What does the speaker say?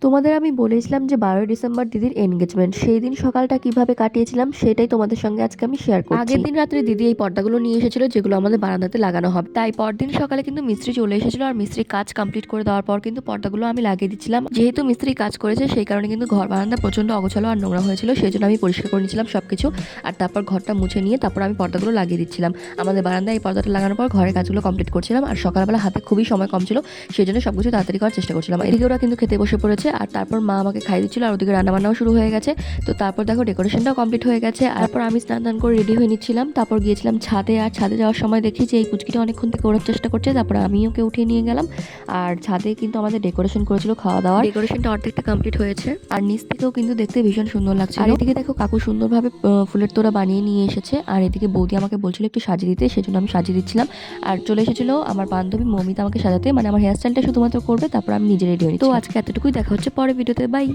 তোমাদের আমি বলেছিলাম যে 12ই ডিসেম্বর দিদির এনগেজমেন্ট, সেই দিন সকালটা কিভাবে কাটিয়েছিলাম সেটাই তোমাদের সঙ্গে আজকে আমি শেয়ার করছি। আগের দিন রাত্রে দিদি এই পর্দাগুলো নিয়ে এসেছিল যেগুলো আমাদের বারান্দাতে লাগানো হবে, তাই পরদিন সকালে কিন্তু মিস্ত্রি চলে এসেছিল আর মিস্ত্রি কাজ কমপ্লিট করে দেওয়ার পর কিন্তু পর্দাগুলো আমি লাগিয়ে দিচ্ছিলাম। যেহেতু মিস্ত্রি কাজ করেছে সেই কারণে কিন্তু ঘর বারান্দা প্রচন্ড অগোছালো আর নোংরা হয়েছিল, সেই জন্য আমি পরিষ্কার করে নিয়েছিলাম সবকিছু। আর তারপর ঘরটা মুছে নিয়ে তারপর আমি পর্দাগুলো লাগিয়ে দিচ্ছিলাম। আমাদের বারান্দায় এই পর্দাটা লাগানোর পর ঘরের কাজগুলো কমপ্লিট করছিলাম, আর সকালবেলা হাতে খুবই সময় কম ছিল, সেই জন্য সবকিছু তাড়াতাড়ি করার চেষ্টা করছিলাম। এদিকে ওরা কিন্তু খেতে বসে পড়েছে, আর তারপর মা আমাকে খাই দিচ্ছিল, আর ওদিকে রান্নাবান্নাও শুরু হয়ে গেছে। তো তারপর দেখো ডেকোরেশনটাও কমপ্লিট হয়ে গেছে। আর তারপর আমি স্নান করে রেডি হয়ে নিচ্ছিলাম, তারপর গিয়েছিলাম ছাদে। আর ছাদে যাওয়ার সময় দেখি যে এই পুচকিটা অনেকক্ষণ থেকে ওড়ার চেষ্টা করছে, তারপর আমি ওকে উঠিয়ে নিয়ে গেলাম। আর ছাদে কিন্তু আমাদের ডেকোরেশন করেছিল, খাওয়া দাওয়া ডেকোরেশনটা অর্ধেকটা কমপ্লিট হয়েছে, আর নিচ থেকেও কিন্তু দেখতে ভীষণ সুন্দর লাগছে। আর এদিকে দেখো কাকু সুন্দরভাবে ফুলের তোড়া বানিয়ে নিয়ে এসেছে, আর এদিকে বৌদি আমাকে বলছিল একটু সাজিয়ে দিতে, সেজন্য আমি সাজিয়ে দিচ্ছিলাম। আর চলে এসেছিল আমার বান্ধবী মৌমিতা আমাকে সাজাতে, মানে আমার হেয়ার স্টাইলটা শুধুমাত্র করবে, তারপর আমি নিজে রেডি হই। তো আজকে এতটুকুই, দেখা হচ্ছে পরের ভিডিওতে, বাই।